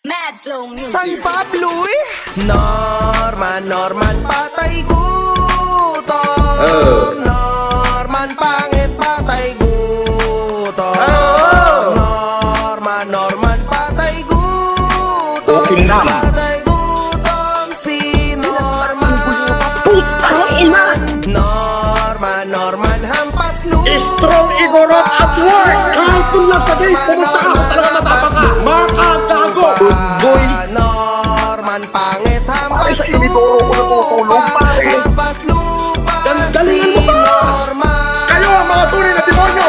Mad Flow Music. San Pablo eh. Norman patay gutom. Norman pangit patay gutom. Norman patay gutom. Patay gutom si Norman. Norman hampas lupa. Strong Igorot at work! Kahit kung lang sabihin, pumunta ka, talaga matapang ka! Makagago! Boy! Norman pangit hampas Pare, sa inidoro ko natutulog, pare. Hampas lupa si Galingan mo ba? Norman. Kayo ang mga tunay na demonyo!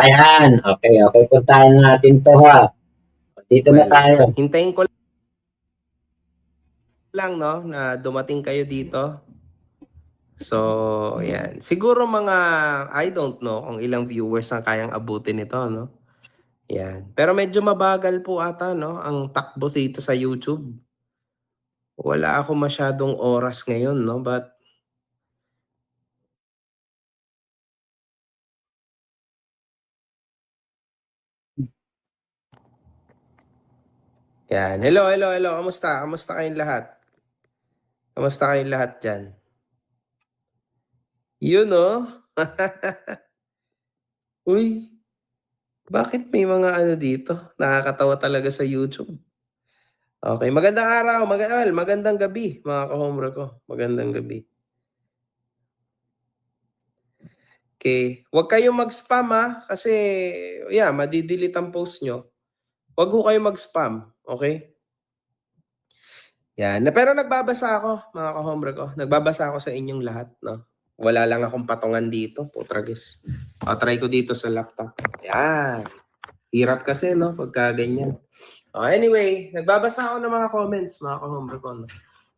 Ayan, okay, puntahan natin to ha. Dito na tayo. Hintayin ko lang no na dumating kayo dito. So, yan. Siguro mga I don't know kung ilang viewers ang kayang abutin nito, no? Yan. Pero medyo mabagal po ata, no, ang takbo dito sa YouTube. Wala ako masyadong oras ngayon, no? But yan. Hello. Kamusta? Kamusta kayong lahat? Kamusta kayong lahat dyan? Yun, no? Uy, bakit may mga ano dito? Nakakatawa talaga sa YouTube. Okay, magandang araw, magandang gabi, mga ka-hombre ko. Magandang gabi. Okay, huwag kayong mag-spam ha, kasi yeah, madidelete ang post nyo. Huwag ho kayong mag-spam, okay? Yan, pero nagbabasa ako, mga ka-hombre ko. Nagbabasa ako sa inyong lahat, no? Wala lang akong patungan dito, putragis. Try ko dito sa laptop. Yan. Hirap kasi, no? Pagka ganyan. Anyway, nagbabasa ako ng mga comments, mga ka-hombre ko, no?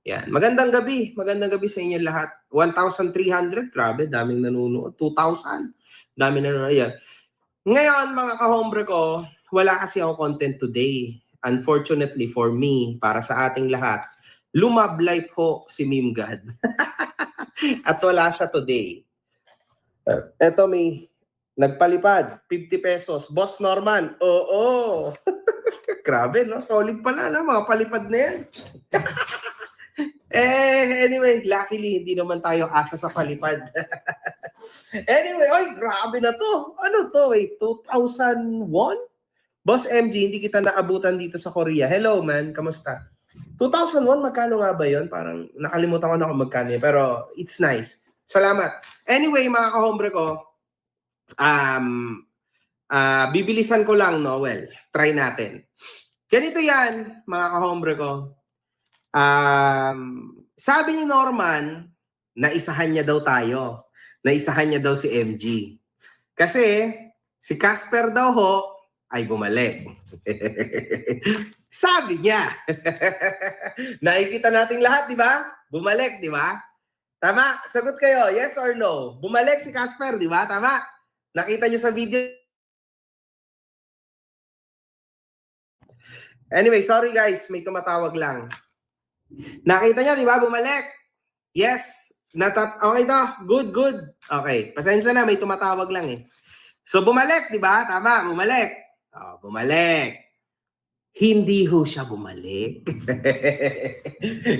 Yan. Magandang gabi sa inyo lahat. 1,300, grabe, daming nanonood. 2,000, daming nanonood. Yan. Ngayon, mga ka-hombre ko, wala kasi ako content today. Unfortunately for me, para sa ating lahat, lumablay po si Meme God. At wala siya today. Eto may nagpalipad, 50 pesos. Boss Norman, oo. Grabe, no? Solid pala, no? Mga palipad na yan. Anyway, luckily, hindi naman tayo asa sa palipad. Anyway, oy, grabe na to. Ano to, 2001? Boss MG, hindi kita naabutan dito sa Korea. Hello, man. Kamusta? 2001, magkano nga ba yun? Parang nakalimutan ko na kung magkano yun. Pero it's nice. Salamat. Anyway, mga ka-hombre ko, bibilisan ko lang, no? Well, try natin. Ganito yan, mga ka-hombre ko. Sabi ni Norman, naisahan niya daw tayo. Naisahan niya daw si MG. Kasi, si Casper daw ho, ay bumalik. Sabi niya. Nakikita nating lahat, di ba? Bumalik, di ba? Tama? Sagot kayo, yes or no? Bumalik si Casper, di ba? Tama? Nakita niyo sa video. Anyway, sorry guys, may tumatawag lang. Nakita niyo, di ba? Bumalik. Yes. Okay to. Good. Okay. Pasensya na, may tumatawag lang eh. So, bumalik, di ba? Tama, bumalik. Bumalik. Hindi ho siya bumalik.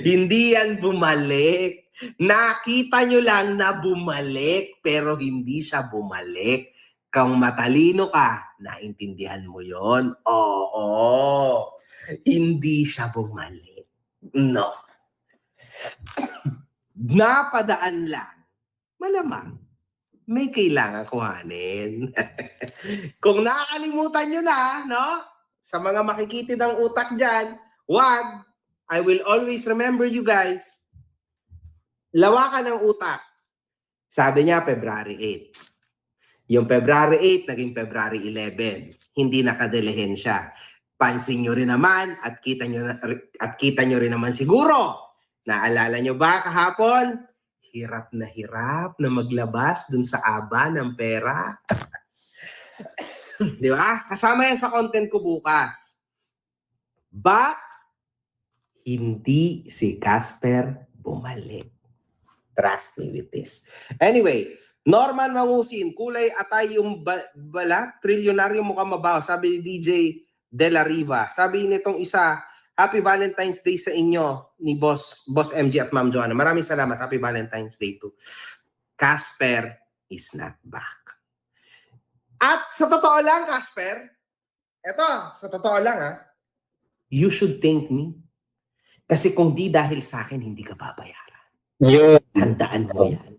Hindi yan bumalik. Nakita nyo lang na bumalik, pero hindi siya bumalik. Kung matalino ka, naintindihan mo yon. Oo. Hindi siya bumalik. No. Napadaan lang. Malamang may kailangan kuhanin. Kung nakakalimutan nyo na, no? Sa mga makikitid ang utak dyan, wag. I will always remember you guys. Lawakan ng utak. Sabi niya, February 8. Yung February 8, naging February 11. Hindi nakadelihin siya. Pansin nyo rin naman at kita nyo rin naman siguro. Naalala nyo ba kahapon? Hirap na maglabas dun sa aba ng pera. Di ba? Kasama yan sa content ko bukas. But, hindi si Casper bumalik. Trust me with this. Anyway, Norman Mangusin, kulay atay yung balat, trilyonaryo mukhang mabaho. Sabi ni DJ De La Riva. Sabi nitong isa, Happy Valentine's Day sa inyo ni Boss MG at Ma'am Joanna. Maraming salamat. Happy Valentine's Day to. Casper is not back. At sa totoo lang, Casper, eto, sa totoo lang you should thank me. Kasi kung di dahil sa akin, hindi ka babayaran. Yun. Tandaan mo yan.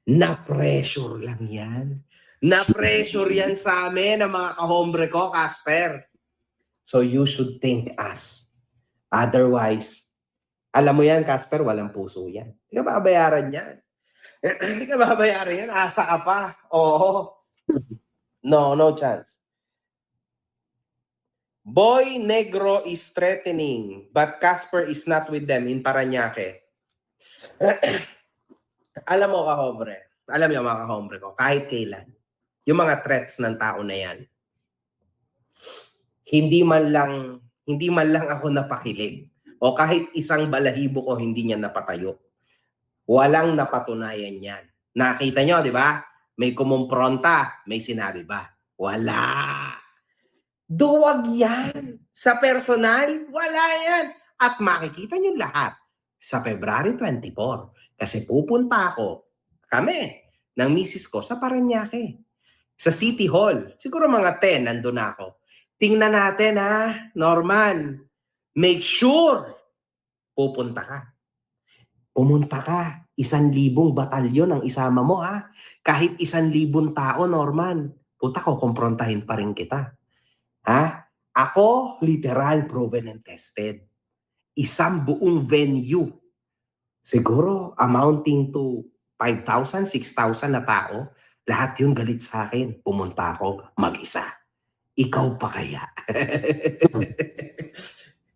Na-pressure lang yan. Na-pressure yan sa amin, ang mga kahombre ko, Casper. So you should thank us. Otherwise, alam mo yan, Casper, walang puso yan. Hindi ka babayaran yan. Hindi ka babayaran yan. Asa ka pa. Oo. No chance. Boy Negro is threatening, but Casper is not with them in Parañaque. Alam mo, kahombre. Alam mo mga kahombre ko, kahit kailan, yung mga threats ng tao na yan, hindi man lang ako napakilig. O kahit isang balahibo ko, hindi niya napatayo. Walang napatunayan yan. Nakita nyo, di ba? May kumumpronta, may sinabi ba? Wala. Duwag yan. Sa personal, wala yan. At makikita nyo lahat sa February 24. Kasi pupunta kami, ng misis ko sa Parañaque. Sa City Hall. Siguro mga 10, nandun ako. Tingnan natin Norman. Make sure pupunta ka. Pumunta ka. 1,000 batalyon ang isama mo Kahit 1,000 tao, Norman. Puta ko, kumprontahin pa rin kita. Ako, literal, proven and tested. Isang buong venue. Siguro, amounting to 5,000, 6,000 na tao. Lahat yun galit sa akin. Pumunta ako mag-isa. Ikaw pa kaya?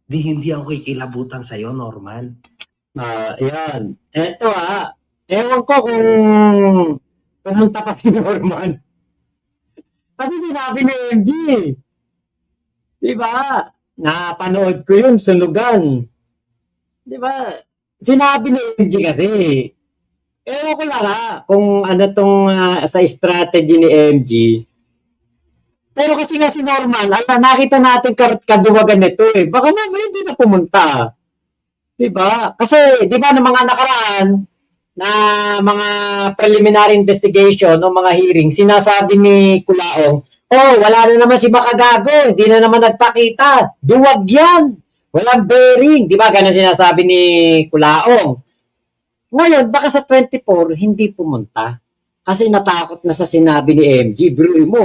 Hindi ako kikilabutan sa'yo, Norman. Yan. Eto ewan ko kung pumunta pa si Norman. Kasi sinabi ni MG. Diba? Napanood ko yun, sunugan. Diba? Sinabi ni MG kasi, ewan ko lang kung ano tong sa strategy ni MG. Pero kasi nga si Norman, nakita natin kaduwagan nito Baka naman hindi na pumunta. Diba? Kasi, diba, ng mga nakaraan na mga preliminary investigation o mga hearing, sinasabi ni Kulaong, wala na naman si Makagago, hindi na naman nagpakita. Duwag yan. Walang bearing. Diba, ganun sinasabi ni Kulaong. Ngayon, baka sa 24, hindi pumunta. Kasi natakot na sa sinabi ni MG. Bro mo,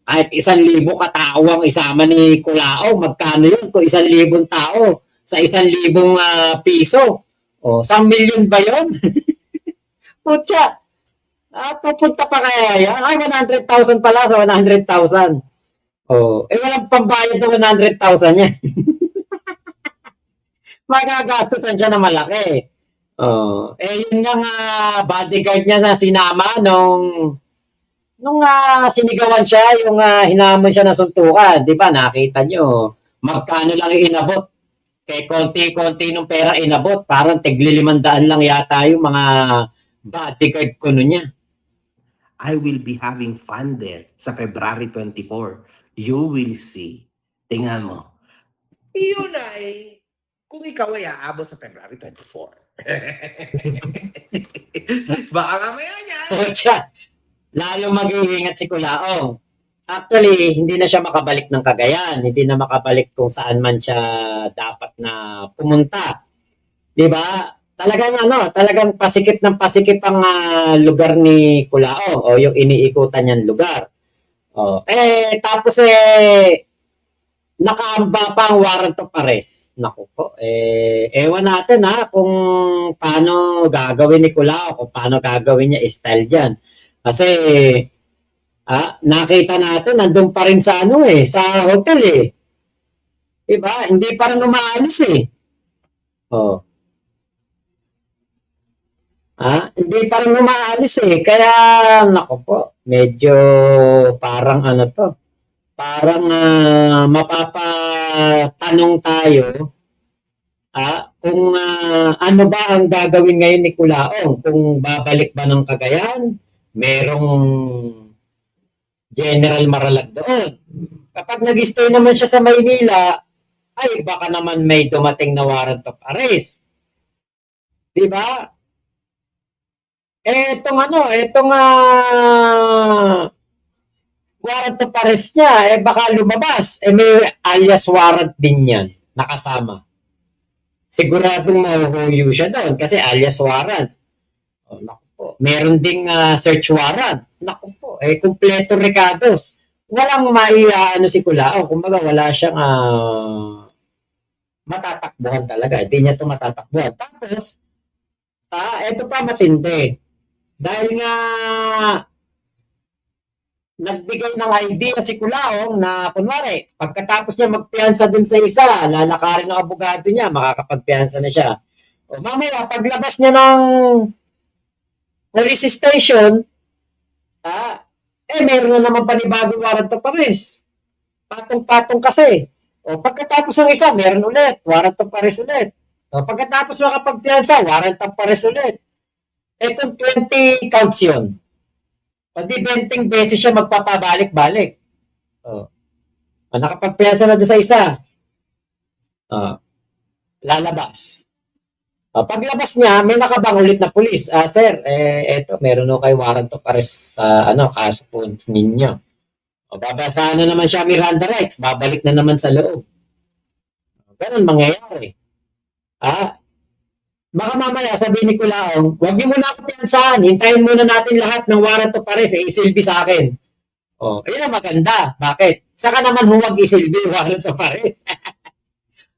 kahit 1,000 katao ang isama ni Kulaong, magkano yun? Kung 1,000 tao sa 1,000 piso. 1,000,000 ba yun? Putya. Pupunta pa kaya yan? Ay, 100,000 pala sa 100,000. Walang pambayad ng 100,000 yan. Magagastusan siya na malaki. Yun nga bodyguard niya sa sinama nung sinigawan siya, yung hinamon siya ng suntukan. Di ba? Nakita nyo, magkano lang inabot. Kaya konti-konti nung pera inabot. Parang tigli 500 lang yata yung mga bodyguard ko nun niya. I will be having fun there sa February 24. You will see. Tingnan mo. Iyon ay, kung ikaw ay aabot sa February 24. Baka mamaya niyan. Putya. Lalo mag-iingat si Kulaong. Actually, hindi na siya makabalik ng Cagayan. Hindi na makabalik kung saan man siya dapat na pumunta. Di ba? Talagang pasikip ng pasikip ang lugar ni Kulaong o yung iniikutan niyang lugar. Tapos nakaamba pa ang warrant of arrest. Naku po, ewan natin kung paano gagawin ni Kulaong, kung paano gagawin niya style dyan. Kasi, nakita natin, nandun pa rin sa sa hotel Diba? Hindi pa rin umaalis Hindi pa rin umaalis Kaya, naku po, medyo parang parang mapapatanong tayo kung ano ba ang gagawin ngayon ni Kulaong, kung babalik ba ng Cagayan merong General Maralag doon. Kapag nag-stay naman siya sa Maynila, ay baka naman may dumating na warrant of arrest. Di ba? Etong warrant of arrest niya, baka lumabas. May alias warrant din yan, nakasama. Siguradong mahuhuyo siya doon kasi alias warrant. Oh, naku po. Meron ding search warrant. Naku po, kumpleto recados. Walang ano si Kulao. Kumbaga, wala siyang matatakbuhan talaga. Hindi niya ito matatakbuhan. Tapos, ito pa matindi. Dahil nga nagbigay ng idea si Kulaong na kunwari, pagkatapos niya magpiyansa dun sa isa, lalakarin ng abogado niya, makakapagpiyansa na siya. O mamaya, paglabas niya ng police station, meron na naman panibagong warrant of arrest. Patong-patong kasi. O pagkatapos ng isa, meron ulit, warrant of arrest ulit. O pagkatapos makapagpiyansa, warrant of arrest ulit. Itong 20 counts yun. Pwede 20 beses siya magpapabalik-balik. Nakapagpiyansa na doon sa isa. Lalabas. Paglabas niya, may nakabang ulit na pulis. Sir, eto, meron o kay warrant of arrest sa kaso po ninyo. Babasahan na naman siya Miranda rights. Babalik na naman sa loob. Ganun mangyayari. Baka mamaya sabihin ni Kulaong, huwag niyo muna ako piyansahan, hintayin muna natin lahat ng warrant of arrest, isilbi sa akin. Ayun ang maganda. Bakit? Saka naman huwag isilbi yung warrant of arrest.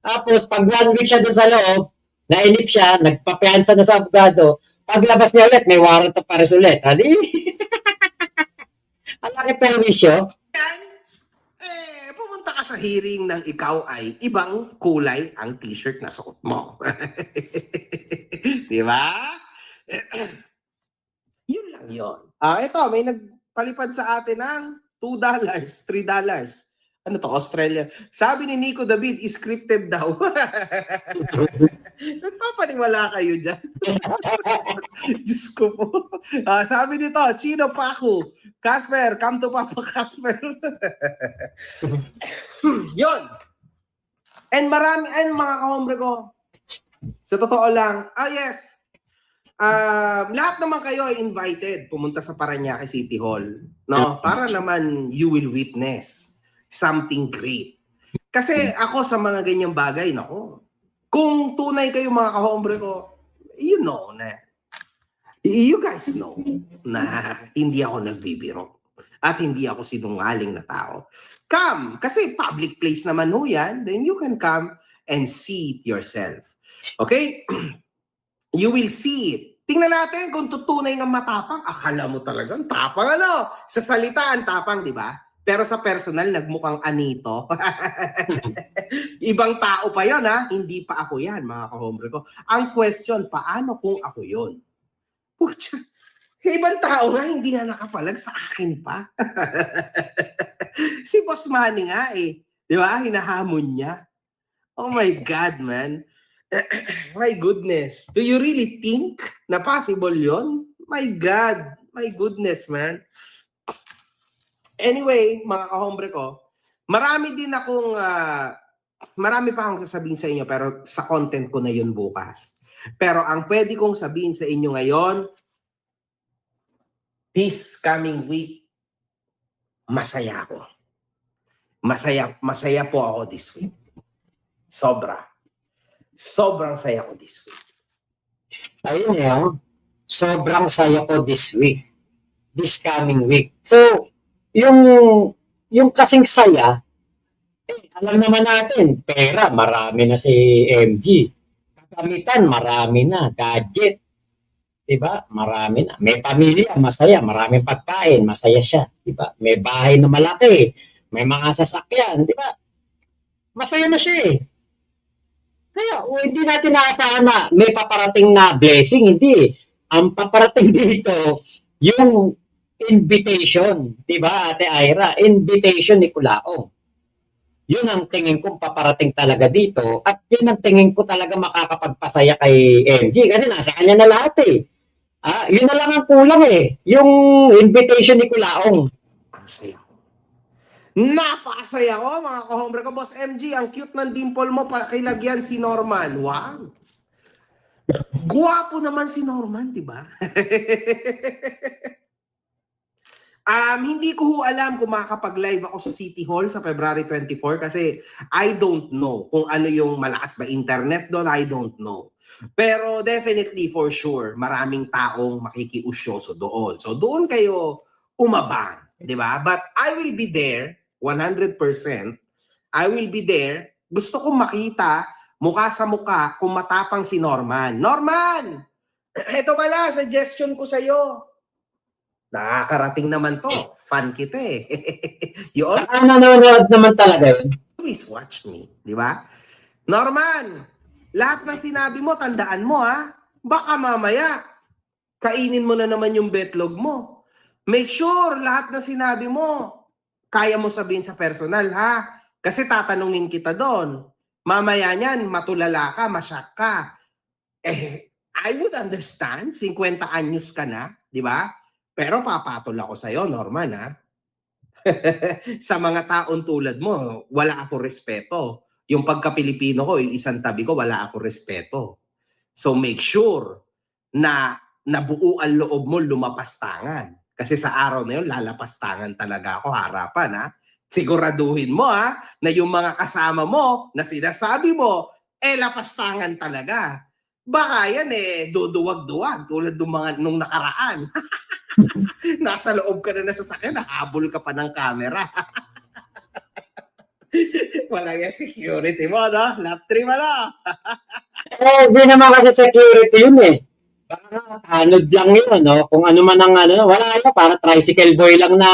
Tapos, pag 1 week siya dun sa loob, nainip siya, nagpapiyansa na sa abogado, paglabas niya ulit, may warrant of arrest ulit. Hali? Ang laki perwisyo. Pumunta ka sa hearing ng ikaw ay ibang kulay ang t-shirt na suot mo. Di ba? Yun lang yun. Ito, may nagpalipad sa atin ng $2, $3. Ano to, Australia? Sabi ni Nico David, scripted daw. Nagpapaniwala kayo dyan. Diyos ko po. Sabi nito, Chino Paku, Casper, come to Papa Casper. Yun. And mga kahombre ko, sa totoo lang, yes, lahat naman kayo ay invited pumunta sa Parañaque City Hall. No? Para naman you will witness something great. Kasi ako sa mga ganyang bagay, nako, kung tunay kayo mga kahombre ko, you know na. You guys know na hindi ako nagbibiro at hindi ako sinungaling na tao. Come, kasi public place naman ho yan, then you can come and see it yourself. Okay? You will see it. Tingnan natin kung tutunay ng matapang. Akala mo talagang tapang Sa salita, ang tapang, di ba? Pero sa personal, nagmukhang anito. Ibang tao pa yon Hindi pa ako yan, mga kahombre ko. Ang question, paano kung ako yon? Pucha, ibang tao nga, hindi nga nakapalag sa akin pa. Si Boss Manny nga Di ba? Hinahamon niya. Oh my God, man. My goodness. Do you really think na possible yon? My God. My goodness, man. Anyway, mga kahombre ko, marami pa akong sasabihin sa inyo pero sa content ko na yun bukas. Pero ang pwede kong sabihin sa inyo ngayon, this coming week, masaya ako. Masaya po ako this week. Sobrang saya ko this week. Ayun sobrang saya ko this week. This coming week. So, yung kasing saya, alam naman natin, pera, marami na si MG. Kagamitan, marami na. Gadget, diba? Marami na. May pamilya, masaya. Maraming pagkain, masaya siya. Diba? May bahay na malaki. May mga sasakyan, diba? Masaya na siya Kaya, hindi natin naasahan na may paparating na blessing. Hindi. Ang paparating dito, yung invitation, di ba, Ate Ira? Invitation ni Kulaong. Yun ang tingin ko paparating talaga dito at yun ang tingin ko talaga makakapagpasaya kay MG kasi nasa kanya na lahat Yun na lang ang kulang eh. Yung invitation ni Kulaong. Masaya ko. Napakasaya ko, mga kahombre ko. Boss MG, ang cute ng dimple mo, pakilagyan si Norman. Wow! Guwapo naman si Norman, di ba? Hindi ko ho alam kung makakapag-live ako sa City Hall sa February 24 kasi I don't know kung ano yung malakas ba internet doon, I don't know. Pero definitely for sure, maraming taong makikiusyoso doon. So doon kayo umabang, di ba? But I will be there, 100%. I will be there. Gusto kong makita, mukha sa mukha, kung matapang si Norman. Norman! Ito pala, suggestion ko sa'yo. Nakakarating naman to. Fan kita eh. You Nanonood naman talaga yun. always watch me, di ba? Norman, lahat ng sinabi mo, tandaan mo ha. Baka mamaya, kainin mo na naman yung betlog mo. Make sure lahat ng sinabi mo, kaya mo sabihin sa personal ha. Kasi tatanungin kita doon. Mamaya niyan, matulala ka, masyak ka. I would understand, 50 anyos ka na, di ba? Pero papatol ako sa'yo, Norman, ha? Sa mga taong tulad mo, wala akong respeto. Yung pagka-Pilipino ko, yung isang tabi ko, wala akong respeto. So make sure na nabuo ang loob mo lumapastangan. Kasi sa araw na yun, lalapastangan talaga ako harapan, ha? Siguraduhin mo, ha, na yung mga kasama mo, na sinasabi mo, lapastangan talaga. Baka yan duduwag-duwag tulad ng mga nung nakaraan. Nasa loob ka na sasakyan, nahabol ka pa ng camera. Wala yung security mo, no? Lap 3 mo, no? Di naman kasi security yun eh. Baka anod lang yun, no? Kung ano man ang ano, wala yun. Para tricycle boy lang na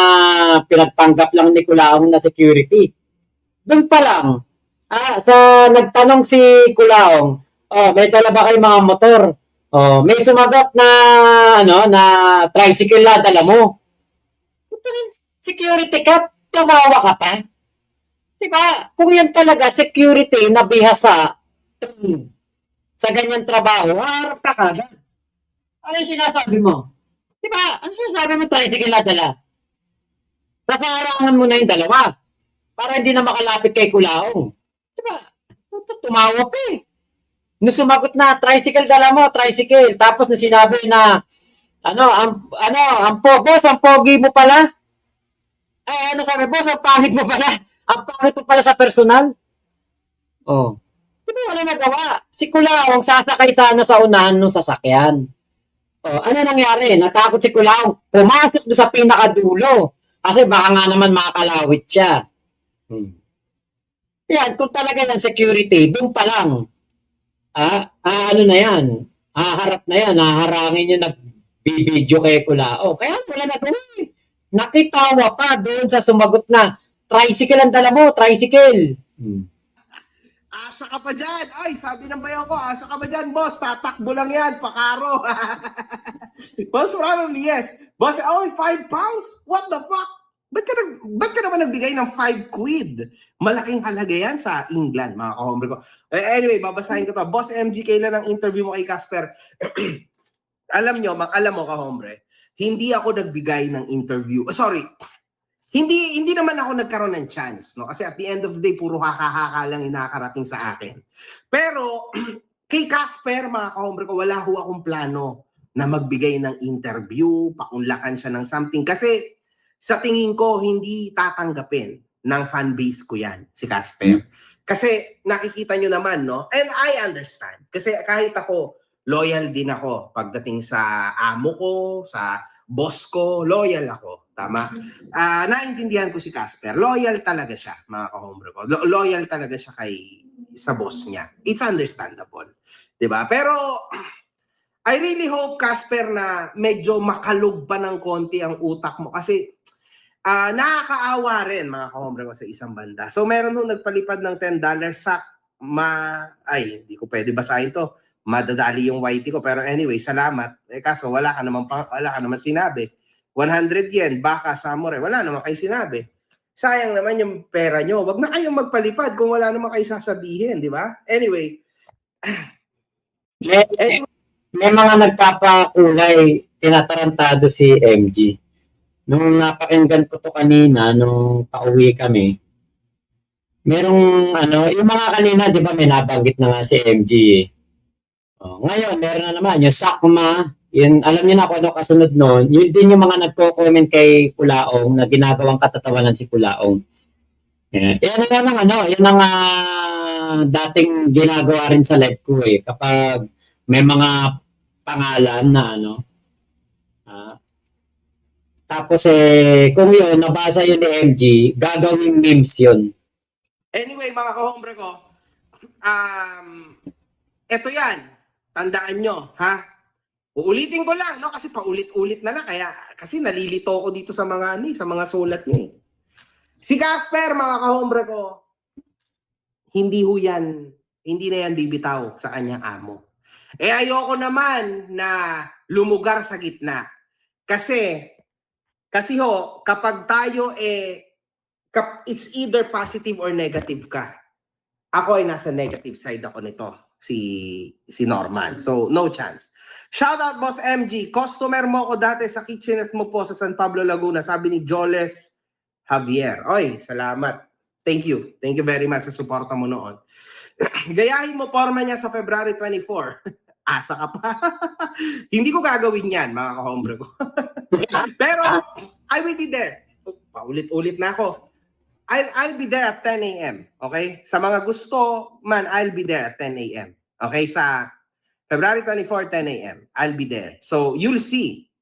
pinagpanggap lang ni Kulaong na security. Doon pa lang. Sa nagtanong si Kulaong, may dala ba kayo mga motor? May sumagot na na tricycle na dala mo. Security ka, tumawa ka pa. Diba? Kung yan talaga security na bihasa sa ganyan trabaho, harap ka kagad. Ano yung sinasabi mo? Diba? Ano sinasabi mo tricycle na dala? Nasarangan mo na yung dalawa para hindi na makalapit kay Kulaong. Diba? Tumawa pa eh. Nung sumagot na, tricycle dala mo, tricycle. Tapos nung sinabi na, boss, ang pogi mo pala. Sabi, boss, ang pangit mo pala. Ang pangit mo pala sa personal. Di ba wala nagawa? Si Kulaong sasakay sana sa unahan ng sasakyan. Ano nangyari? Natakot si Kulaong. Pumasok doon sa pinakadulo. Kasi baka nga naman makakalawit siya. Yan, kung talaga yan security, doon pa lang. Ano na yan? Harap na yan. Haharangin yung nagbibideo kay Kulaong. Kaya wala na doon. Nakitawa pa doon sa sumagot na, tricycle ang dala mo, tricycle. Asa ka pa dyan. Ay, sabi ng bayaw ko, asa ka pa dyan, boss. Tatakbo lang yan, pakaro. Boss, probably yes. Boss, 5 pounds? What the fuck? Ba't ka naman nagbigay ng 5 quid? Malaking halaga yan sa England, mga kahombre ko. Anyway, babasahin ko to. Boss MG, kailan ang interview mo kay Casper? alam mo, kahombre, hindi ako nagbigay ng interview. Sorry, hindi naman ako nagkaroon ng chance, no? Kasi at the end of the day, puro haka-haka lang inakarating sa akin. Pero, kay Casper, mga kahombre ko, wala ho akong plano na magbigay ng interview, paunlakan siya ng something. Kasi, sa tingin ko, hindi tatanggapin ng fanbase ko yan, si Casper. Kasi nakikita nyo naman, no? And I understand. Kasi kahit ako, loyal din ako pagdating sa amo ko, sa boss ko, loyal ako. Tama? Naintindihan ko si Casper. Loyal talaga siya, mga kahombre ko. Loyal talaga siya sa boss niya. It's understandable. Diba? Pero, I really hope, Casper, na medyo makalog pa ng konti ang utak mo. Kasi, nakakaawa rin, mga kahombre ko, sa isang banda. So, meron nung nagpalipad ng $10 sa hindi ko pwede basahin to. Madadali yung YT ko. Pero anyway, salamat. Kaso, wala ka naman sinabi. 100 yen, baka samurai. Wala naman kayo sinabi. Sayang naman yung pera nyo. Wag na kayong magpalipad kung wala naman kayo sasabihin, di ba? Anyway. May mga nagpapakulay tinatarantado si MG. Nung napakinggan ko to kanina, nung pauwi kami, merong yung mga kanina, di ba may nabanggit na nga si MG eh. Ngayon, meron na naman, yung Sakma, yun, alam niyo na kung ano kasunod nun, yun din yung mga nagko-comment kay Kulaong na ginagawang katatawanan si Kulaong. Yan ang dating ginagawa rin sa live ko eh, kapag may mga pangalan na tapos kung yun, nabasa yun ni MG, gagawing memes yun. Anyway, mga kahombre ko, eto yan. Tandaan nyo, ha? Uulitin ko lang, no? Kasi paulit-ulit na kaya kasi nalilito ko dito sa mga sa mga sulat niyo. Si Casper, mga kahombre ko, hindi na yan bibitaw sa kanyang amo. Ayoko naman na lumugar sa gitna. Kasi kapag tayo it's either positive or negative ka. Ako ay nasa negative side ako nito, si Norman. So, no chance. Shout out, Boss MG. Customer mo ko dati sa kitchenette mo po sa San Pablo, Laguna. Sabi ni Joles Javier. Oy, salamat. Thank you. Thank you very much sa suporta mo noon. Gayahin mo forma niya sa February 24. Asa ka pa. Hindi ko gagawin yan, mga kahombre ko. Pero, I will be there. Paulit-ulit na ako. I'll be there at 10 a.m. Okay? Sa mga gusto man, I'll be there at 10 a.m. Okay? Sa February 24, 10 a.m. I'll be there. So, you'll see.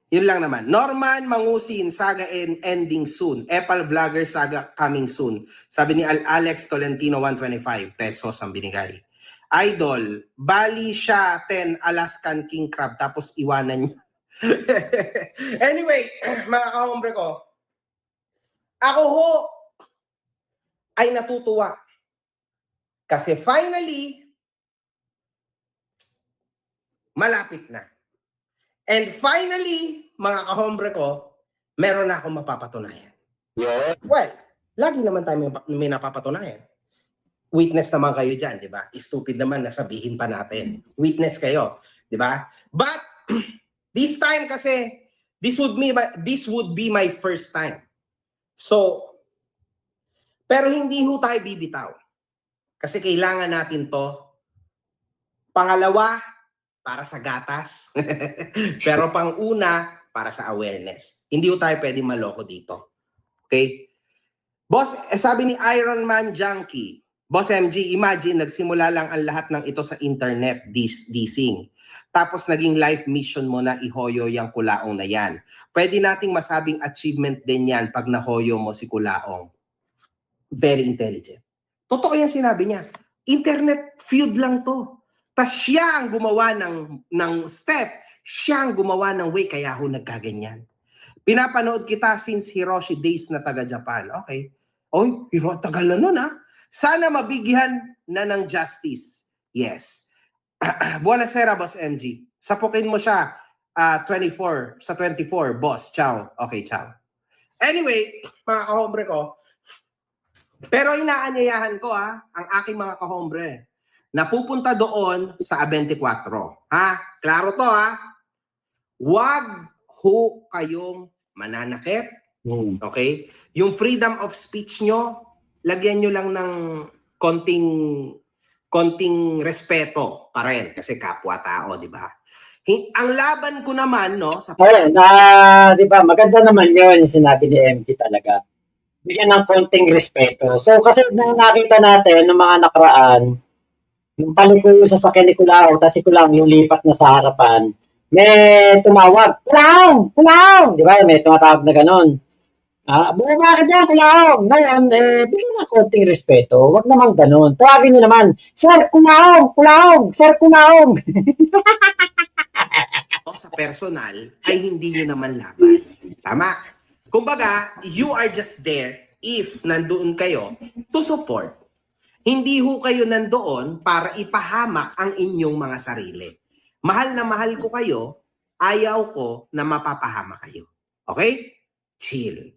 Yun lang naman. Norman Mangusin, saga ending soon. Epal Vlogger saga coming soon. Sabi ni Alex Tolentino, 125 pesos ang binigay. Idol, bali siya 10 Alaskan King Crab tapos iwanan niya. Anyway, mga kahombre ko, ako ho ay natutuwa. Kasi finally, malapit na. And finally, mga kahombre ko, meron na akong mapapatunayan. Yeah. Well, lagi naman tayo may napapatunayan. Witness naman kayo dyan, di ba? Stupid naman na sabihin pa natin. Witness kayo, di ba? But, this time kasi, this would be my first time. So, pero hindi ho tayo bibitaw. Kasi kailangan natin to. Pangalawa, para sa gatas. Pero pang-una, para sa awareness. Hindi ho tayo pwede maloko dito. Okay? Boss, sabi ni Iron Man Junkie, Boss MG, imagine, nagsimula lang ang lahat ng ito sa internet, dissing. Tapos naging life mission mo na ihoyo yung Kulaong na yan. Pwede nating masabing achievement din yan pag nahoyo mo si Kulaong. Very intelligent. Totoo yan sinabi niya. Internet feud lang to. Tas siya ang gumawa ng step. Siya ang gumawa ng way kaya ho nagkaganyan. Pinapanood kita since Hiroshi days na taga-Japan. Okay. Oy, tagal na nun ha. Sana mabigyan na ng justice. Yes. Buonasera, Boss MG. Sapukin mo siya 24, sa 24, boss. Ciao. Okay, ciao. Anyway, mga kahombre ko, pero inaanyayahan ko ang aking mga kahombre na pupunta doon sa A24. Ha? Klaro to ha? Huwag ho kayong mananakit. Okay? Yung freedom of speech nyo, lagyan nyo lang ng konting respeto pa rin kasi kapwa-tao, di ba? Ang laban ko naman, no, sa di ba, maganda naman yun yung sinabi ni MG talaga. Bigyan ng konting respeto. So, kasi nung nakita natin, ng mga nakaraan, yung paliko yung sasakyan ni Kulaong, tapos si Kulaong yung lipat na sa harapan, may tumawag, Kulaong! Kulaong! Di ba? May tumatawag na ganon. Bumaba ka dyan, Kulaong! Ngayon, bigyan ng konting respeto. Huwag naman ganon. Tawagin nyo naman, Sir Kulaong! Kulaong! Sir Kulaong! sa personal ay hindi nyo naman laban. Tama? Kumbaga, you are just there if nandoon kayo to support. Hindi ho kayo nandoon para ipahamak ang inyong mga sarili. Mahal na mahal ko kayo, ayaw ko na mapapahama kayo. Okay? Chill.